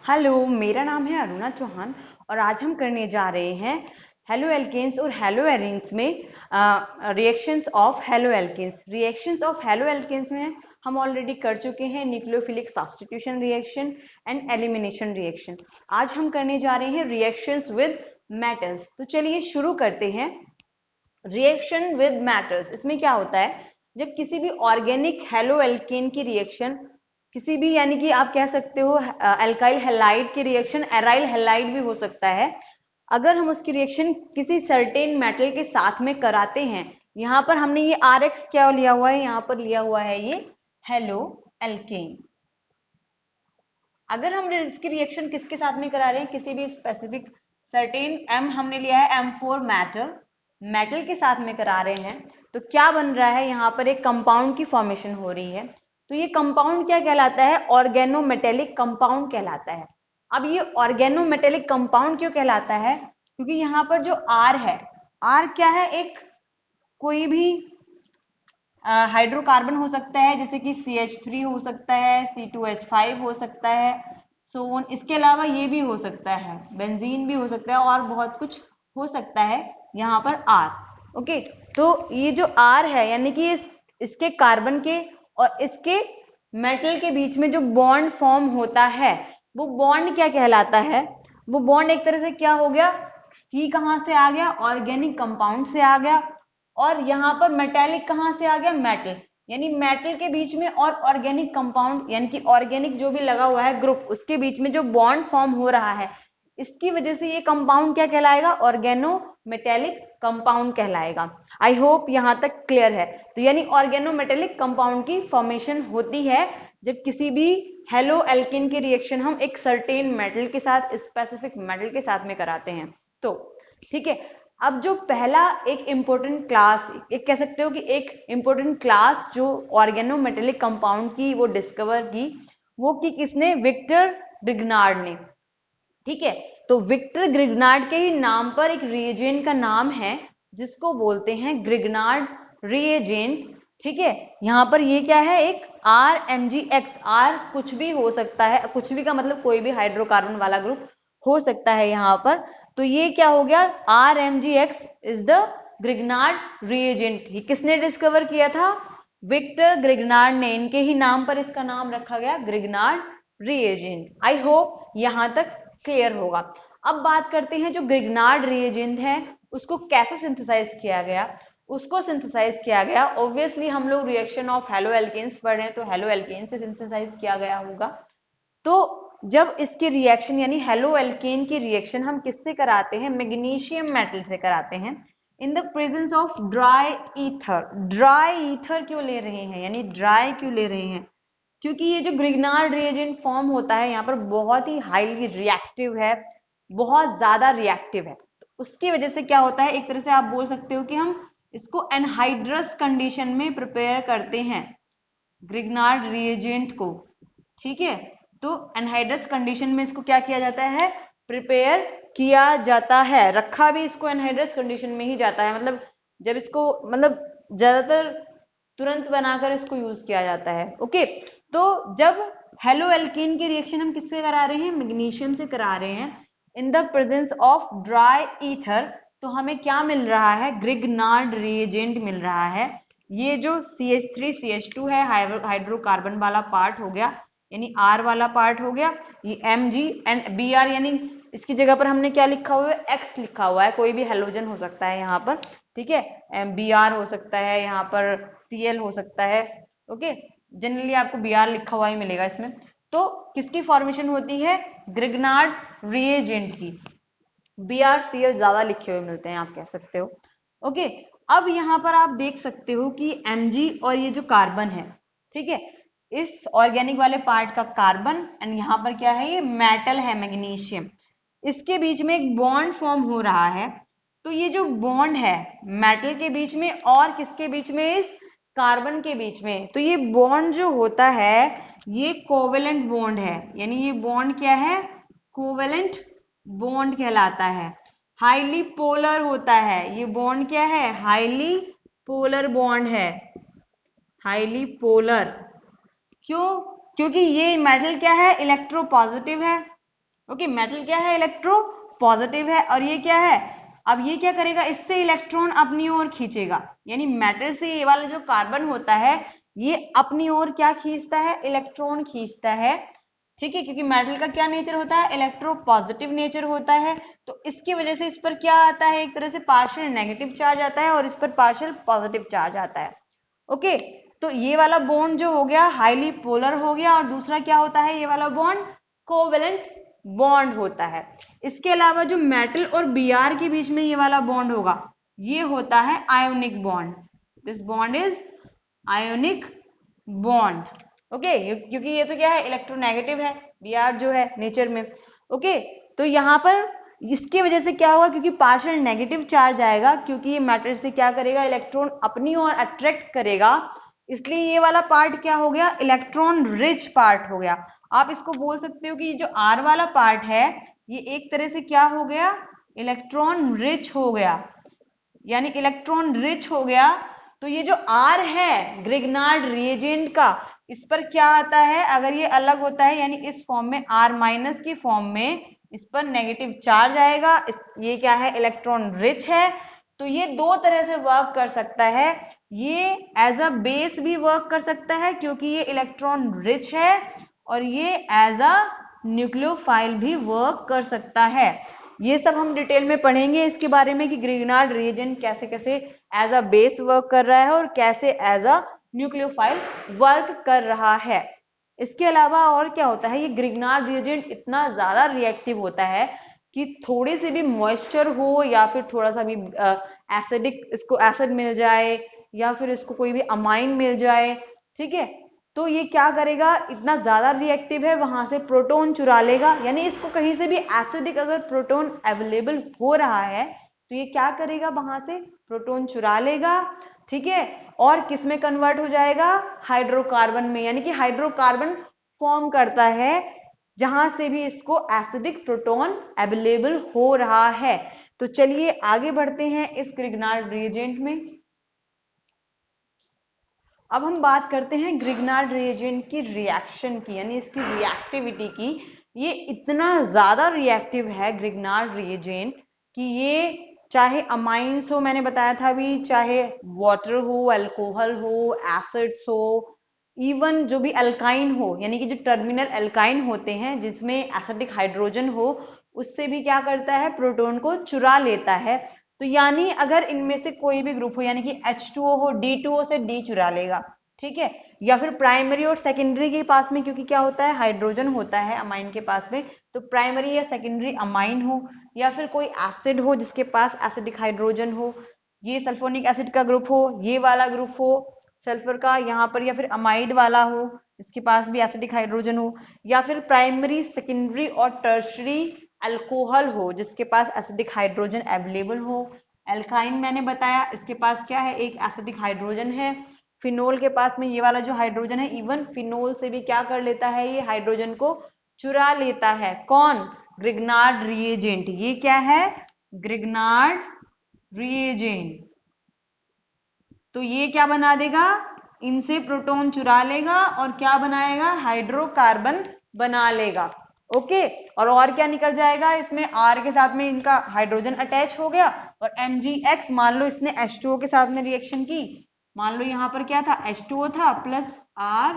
Hello, मेरा नाम है अरुणा चौहान और आज हम करने जा रहे हैं हेलो एल्केन्स और हेलो एरीन्स में reactions of haloalkanes. Reactions of haloalkanes में हम ऑलरेडी कर चुके हैं nucleophilic substitution reaction and elimination reaction. आज हम करने जा रहे हैं रिएक्शंस विद मेटल्स। तो चलिए शुरू करते हैं। रिएक्शन विद मेटल्स, इसमें क्या होता है, जब किसी भी ऑर्गेनिक हेलो एल्केन की रिएक्शन किसी भी, यानी कि आप कह सकते हो एल्काइल हैलाइड की रिएक्शन एराइल हैलाइड भी हो सकता है, अगर हम उसकी रिएक्शन किसी सर्टेन मेटल के साथ में कराते हैं। यहां पर हमने ये RX क्या लिया हुआ है, यहां पर लिया हुआ है ये हेलो एल्केन। अगर हम इसकी रिएक्शन किसके साथ में करा रहे हैं, किसी भी स्पेसिफिक सर्टेन M हमने लिया है M4 मेटल के साथ में करा रहे हैं, तो क्या बन रहा है, यहाँ पर एक कंपाउंड की फॉर्मेशन हो रही है। तो ये कंपाउंड क्या कहलाता है, ऑर्गेनोमेटेलिक कंपाउंड कहलाता है। अब ये ऑर्गेनोमेटेलिक कंपाउंड क्यों कहलाता है, क्योंकि यहाँ पर जो R है, R क्या है, एक कोई भी हाइड्रोकार्बन हो सकता है, जैसे कि CH3 हो सकता है, C2H5 हो सकता है, सो इसके अलावा ये भी हो सकता है, बेंजीन भी हो सकता है और बहुत कुछ हो सकता है यहाँ पर R। ओके, तो ये जो R है, यानी कि इसके कार्बन के और इसके मेटल के बीच में जो बॉन्ड फॉर्म होता है, वो बॉन्ड क्या कहलाता है, वो बॉन्ड एक तरह से क्या हो गया, C कहाँ से आ गया, ऑर्गेनिक कंपाउंड से आ गया, और यहाँ पर मेटेलिक कहाँ से आ गया, मेटल, यानी मेटल के बीच में और ऑर्गेनिक कंपाउंड, यानी कि ऑर्गेनिक जो भी लगा हुआ है ग्रुप, उसके बीच में जो बॉन्ड फॉर्म हो रहा है, इसकी वजह से ये कंपाउंड क्या कहलाएगा, ऑर्गेनोमेटेलिक कंपाउंड कहलाएगा। आई होप यहां तक क्लियर है। तो यानी ऑर्गेनोमेटेलिक कंपाउंड की फॉर्मेशन होती है जब किसी भी हेलो एल्केन की रिएक्शन हम एक सर्टेन मेटल के साथ, स्पेसिफिक मेटल के साथ में कराते हैं। तो ठीक है, अब जो पहला एक इंपॉर्टेंट क्लास, एक कह सकते हो कि एक इंपॉर्टेंट क्लास जो ऑर्गेनोमेटेलिक कंपाउंड की वो डिस्कवर की, वो की किसने, विक्टर ग्रिग्नार्ड ने। ठीक है, तो विक्टर ग्रिग्नार्ड के ही नाम पर एक रिएजेंट का नाम है जिसको बोलते हैं ग्रिग्नार्ड रिएजेंट। ठीक है, यहां पर ये क्या है, एक RMgX, R कुछ भी हो सकता है, कुछ भी का मतलब कोई भी हाइड्रोकार्बन वाला ग्रुप हो सकता है यहां पर। तो ये क्या हो गया, RMgX is the Grignard reagent. ये किसने डिस्कवर किया था, विक्टर ग्रिग्नार्ड ने, इनके ही नाम पर इसका नाम रखा गया ग्रिग्नार्ड रिएजेंट। आई होप यहां तक क्लियर होगा। अब बात करते हैं जो ग्रिग्नार्ड रिएजेंट है उसको कैसे सिंथेसाइज किया गया। उसको सिंथेसाइज किया गया, ऑब्वियसली हम लोग रिएक्शन ऑफ हेलो एल्केन्स पढ़ रहे हैं, तो हेलो एल्केन से सिंथेसाइज किया गया होगा। तो जब इसकी रिएक्शन यानी हेलो एल्केन की रिएक्शन हम किससे कराते हैं, मैग्नीशियम मेटल से कराते हैं, in the presence of dry ether. Dry ether क्यों ले रहे हैं, यानी ड्राई क्यों ले रहे हैं, क्योंकि ये जो ग्रिग्नार्ड रिएजेंट फॉर्म होता है यहाँ पर बहुत ही हाईली रिएक्टिव है, बहुत ज्यादा रिएक्टिव है। तो उसकी वजह से क्या होता है, एक तरह से आप बोल सकते हो कि हम इसको एनहाइड्रस कंडीशन में प्रिपेयर करते हैं ग्रिग्नार्ड रिएजेंट को। ठीक है, तो एनहाइड्रस कंडीशन में इसको क्या किया जाता है, प्रिपेयर किया जाता है, रखा भी इसको एनहाइड्रस कंडीशन में ही जाता है, मतलब जब इसको, मतलब ज्यादातर तुरंत बनाकर इसको यूज किया जाता है। ओके, तो जब हेलो एल्केन की रिएक्शन हम किससे करा रहे हैं, मैग्नीशियम से करा रहे हैं, in the presence of dry ether, तो हमें क्या मिल रहा है, ग्रिग्नार्ड रिएजेंट मिल रहा है। ये जो CH3 CH2 है, हाइड्रोकार्बन वाला पार्ट हो गया, यानी R वाला पार्ट हो गया, ये Mg एंड Br, यानी इसकी जगह पर हमने क्या लिखा हुआ है, X लिखा हुआ है, कोई भी हेलोजन हो सकता है यहाँ पर। ठीक है, Br हो सकता है, यहाँ पर Cl हो सकता है। ओके, जनरली आपको Br लिखा हुआ ही मिलेगा इसमें। तो किसकी फॉर्मेशन होती है, ग्रिग्नार्ड रिएजेंट की। BrCl ज्यादा लिखे हुए मिलते हैं, आप कह सकते हो। ओके, अब यहां पर आप देख सकते हो कि Mg और ये जो कार्बन है, ठीक है, इस ऑर्गेनिक वाले पार्ट का कार्बन, एंड यहाँ पर क्या है, ये मेटल है मैग्नीशियम, इसके बीच में एक बॉन्ड फॉर्म हो रहा है। तो ये जो बॉन्ड है मेटल के बीच में और किसके बीच में, इस कार्बन के बीच में, तो ये बॉन्ड जो होता है ये कोवेलेंट बॉन्ड है, यानी ये बॉन्ड क्या है, कोवेलेंट बॉन्ड कहलाता है। हाईली पोलर होता है ये बॉन्ड, क्या है, हाईली पोलर बॉन्ड है, हाईली पोलर। क्यों, क्योंकि ये मेटल क्या है, इलेक्ट्रोपॉजिटिव है, ओके, मेटल क्या है, इलेक्ट्रो पॉजिटिव है, और ये क्या है, अब ये क्या करेगा, इससे इलेक्ट्रॉन अपनी ओर खींचेगा, यानी मेटल से ये वाला जो कार्बन होता है ये अपनी ओर क्या खींचता है, इलेक्ट्रॉन खींचता है, ठीक है, क्योंकि मेटल का क्या नेचर होता है, इलेक्ट्रो पॉजिटिव नेचर होता है, तो इसकी वजह से इस पर क्या आता है, एक तरह से पार्शियल नेगेटिव चार्ज आता है और इस पर पार्शियल पॉजिटिव चार्ज आता है। ओके, तो ये वाला बॉन्ड जो हो गया हाईली पोलर हो गया, और दूसरा क्या होता है, ये वाला बॉन्ड कोवेलेंट बॉन्ड होता है। इसके अलावा जो मेटल और Br के बीच में ये वाला बॉन्ड होगा ये होता है ionic bond, this bond is ionic bond. Okay, क्योंकि ये तो क्या है, इलेक्ट्रोनेगेटिव है Br जो है नेचर में। ओके, तो यहाँ पर इसकी वजह से क्या होगा, क्योंकि पार्शियल नेगेटिव चार्ज आएगा, क्योंकि ये मेटल से क्या करेगा, इलेक्ट्रॉन अपनी ओर अट्रैक्ट करेगा, इसलिए ये वाला पार्ट क्या हो गया, इलेक्ट्रॉन रिच पार्ट हो गया। आप इसको बोल सकते हो कि जो R वाला पार्ट है ये एक तरह से क्या हो गया, इलेक्ट्रॉन रिच हो गया, यानी इलेक्ट्रॉन रिच हो गया। तो ये जो R है ग्रिग्नार्ड रिएजेंट का, इस पर क्या आता है, अगर ये अलग होता है यानी इस फॉर्म में R माइनस की फॉर्म में, इस पर नेगेटिव चार्ज आएगा, ये क्या है, इलेक्ट्रॉन रिच है, तो ये दो तरह से वर्क कर सकता है, ये एज अ बेस भी वर्क कर सकता है क्योंकि ये इलेक्ट्रॉन रिच है, और ये एज अ न्यूक्लियोफाइल भी वर्क कर सकता है। ये सब हम डिटेल में पढ़ेंगे इसके बारे में कि ग्रिग्नार्ड रिएजेंट कैसे कैसे एज अ बेस वर्क कर रहा है और कैसे एज अ न्यूक्लियोफाइल वर्क कर रहा है। इसके अलावा और क्या होता है, ये ग्रिग्नार्ड रिएजेंट इतना ज्यादा रिएक्टिव होता है कि थोड़ी सी भी मॉइस्चर हो या फिर थोड़ा सा भी एसिडिक, इसको एसिड मिल जाए या फिर इसको कोई भी अमाइन मिल जाए, ठीक है, तो ये क्या करेगा, इतना ज्यादा रिएक्टिव है, वहां से प्रोटॉन चुरा लेगा, यानी इसको कहीं से भी एसिडिक अगर प्रोटॉन अवेलेबल हो रहा है तो ये क्या करेगा, वहां से प्रोटॉन चुरा लेगा, ठीक है, और किस में कन्वर्ट हो जाएगा, हाइड्रोकार्बन में, यानी कि हाइड्रोकार्बन फॉर्म करता है जहां से भी इसको एसिडिक प्रोटॉन अवेलेबल हो रहा है। तो चलिए आगे बढ़ते हैं इस ग्रिग्नार्ड रिएजेंट में। अब हम बात करते हैं ग्रिग्नार्ड रिएजेंट की रिएक्शन की, यानी इसकी रिएक्टिविटी की। ये इतना ज्यादा रिएक्टिव है ग्रिग्नार्ड रिएजेंट कि ये चाहे अमाइंस हो, मैंने बताया था अभी, चाहे वाटर हो, अल्कोहल हो, एसिड्स हो, इवन जो भी अल्काइन हो, यानी कि जो टर्मिनल अल्काइन होते हैं जिसमें एसिडिक हाइड्रोजन हो, उससे भी क्या करता है, प्रोटॉन को चुरा लेता है। तो यानी अगर इनमें से कोई भी ग्रुप हो, यानी कि H2O हो, D2O से D चुरा लेगा, ठीक है, या फिर प्राइमरी और सेकेंडरी के पास में, क्योंकि क्या होता है, हाइड्रोजन होता है अमाइन के पास में, तो प्राइमरी या सेकेंडरी अमाइन हो, या फिर कोई एसिड हो जिसके पास एसिडिक हाइड्रोजन हो, ये सल्फोनिक एसिड का ग्रुप हो, ये वाला ग्रुप हो सल्फर का यहाँ पर, या फिर अमाइड वाला हो इसके पास भी एसिडिक हाइड्रोजन हो, या फिर प्राइमरी, सेकेंडरी और टर्शरी अल्कोहल हो जिसके पास एसिडिक हाइड्रोजन अवेलेबल हो। एल्काइन मैंने बताया, इसके पास क्या है, एक एसिडिक हाइड्रोजन है। फिनोल के पास में ये वाला जो हाइड्रोजन है, इवन फिनोल से भी क्या कर लेता है, ये हाइड्रोजन को चुरा लेता है। कौन, ग्रिग्नार्ड रिएजेंट। ये क्या है, ग्रिग्नार्ड रिएजेंट। तो ये क्या बना देगा, इनसे प्रोटॉन चुरा लेगा और क्या बनाएगा, हाइड्रोकार्बन बना लेगा। ओके, और क्या निकल जाएगा इसमें, R के साथ में इनका हाइड्रोजन अटैच हो गया, और MgX, मान लो इसने H2O के साथ में रिएक्शन की, मान लो यहाँ पर क्या था, H2O था प्लस R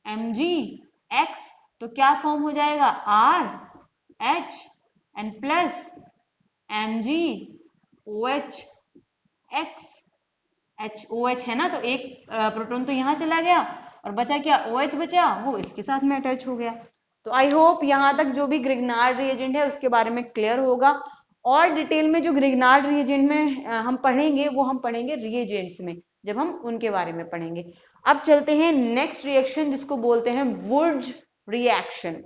MgX, तो क्या फॉर्म हो जाएगा, RH and plus MgOH HOH है ना, तो एक प्रोटॉन तो यहाँ चला गया और बचा क्या, OH बचा, वो इसके साथ में अटैच हो गया। तो आई होप यहाँ तक जो भी ग्रिग्नार्ड रिएजेंट है उसके बारे में क्लियर होगा, और डिटेल में जो ग्रिग्नार्ड रिएजेंट में हम पढ़ेंगे वो हम पढ़ेंगे रिएजेंट्स में, जब हम उनके बारे में पढ़ेंगे। अब चलते हैं नेक्स्ट रिएक्शन जिसको बोलते हैं वुर्ज रिएक्शन।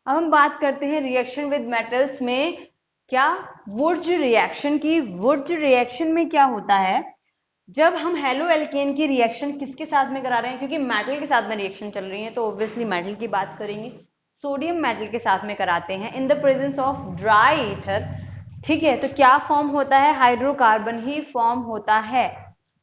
अब हम बात करते हैं रिएक्शन विद मेटल्स में क्या, वुर्ज रिएक्शन की। वुर्ज रिएक्शन में क्या होता है, जब हम हेलो एल्केन की रिएक्शन किसके साथ में करा रहे हैं, क्योंकि मेटल के साथ में रिएक्शन चल रही है तो ऑब्वियसली मेटल की बात करेंगे, सोडियम मेटल के साथ में कराते हैं in the presence of dry ether, ठीक है, तो क्या फॉर्म होता है, हाइड्रोकार्बन ही फॉर्म होता है।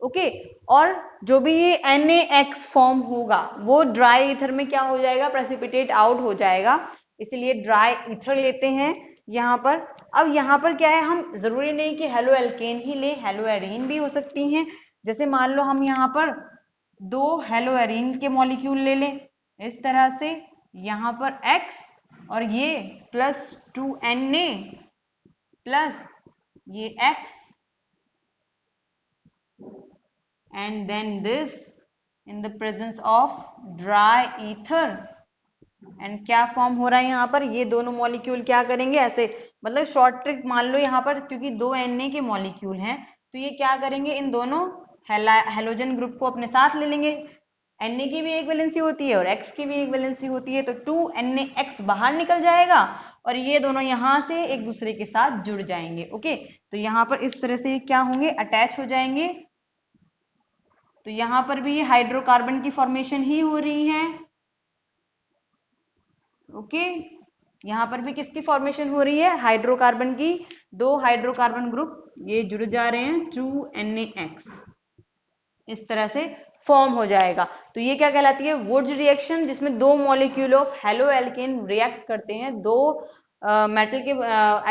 ओके। और जो भी ये NaX फॉर्म होगा वो ड्राई ईथर में क्या हो जाएगा, प्रेसिपिटेट आउट हो जाएगा, इसलिए ड्राई ईथर लेते हैं यहाँ पर। अब यहाँ पर क्या है, हम जरूरी नहीं कि हेलो एल्केन ही ले, हेलो एरीन भी हो सकती हैं। जैसे मान लो हम यहाँ पर 2 हेलो एरीन के मॉलिक्यूल ले लें इस तरह से, यहाँ पर X और ये +2Na प्लस ये X and then this in the presence of dry ether and क्या फॉर्म हो रहा है यहाँ पर, ये दोनों मॉलिक्यूल क्या करेंगे ऐसे, मतलब शॉर्ट ट्रिक मान लो यहाँ पर, क्योंकि 2 Na के मॉलिक्यूल हैं तो ये क्या करेंगे, इन दोनों हेलोजन ग्रुप को अपने साथ ले लेंगे। Na की भी एक वैलेंसी होती है और X की भी एक वैलेंसी होती है, तो 2NaX बाहर निकल जाएगा और ये दोनों यहां से एक दूसरे के साथ जुड़ जाएंगे। ओके, तो यहाँ पर इस तरह से क्या होंगे, अटैच हो जाएंगे। तो यहां पर भी ये हाइड्रोकार्बन की फॉर्मेशन ही हो रही है। ओके, यहां पर भी किसकी फॉर्मेशन हो रही है, हाइड्रोकार्बन की। 2 हाइड्रोकार्बन ग्रुप ये जुड़ जा रहे हैं, 2NaX इस तरह से फॉर्म हो जाएगा। तो ये क्या कहलाती है, वुड्स रिएक्शन, जिसमें 2 molecule of halo alkane react करते हैं 2 मेटल के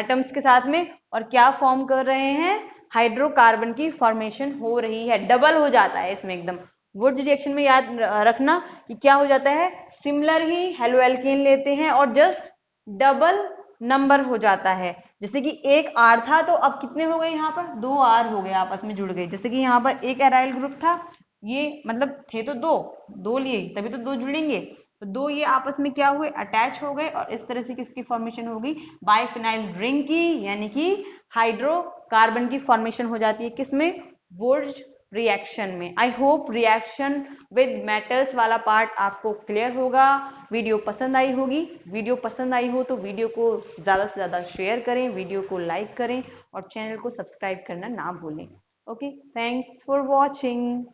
एटम्स के साथ में, और क्या फॉर्म कर रहे हैं, हाइड्रोकार्बन की फॉर्मेशन हो रही है, डबल हो जाता है इसमें एकदम। वुड्स रिएक्शन में याद रखना कि क्या हो जाता है, सिमिलर ही हेलो एल्केन लेते हैं और जस्ट डबल नंबर हो जाता है। जैसे कि एक R था तो अब कितने हो गए, यहाँ पर 2 R हो गए, आपस में जुड़ गए। जैसे कि यहाँ पर एक एराइल ग्रुप था, ये मतलब थे तो दो लिए तभी तो 2 जुड़ेंगे, तो 2 ये आपस में क्या हुए, अटैच हो गए, और इस तरह से किसकी फॉर्मेशन होगी, बाइफिनाइल रिंग की, यानी कि हाइड्रोकार्बन की फॉर्मेशन हो जाती है किसमें, वुड्स रिएक्शन में। I hope reaction with metals वाला पार्ट आपको क्लियर होगा, वीडियो पसंद आई होगी। वीडियो पसंद आई हो तो वीडियो को ज़्यादा से ज़्यादा शेयर करें, वीडियो को लाइक करें और चैनल को सब्सक्राइब करना ना भूलें। Okay, thanks for watching.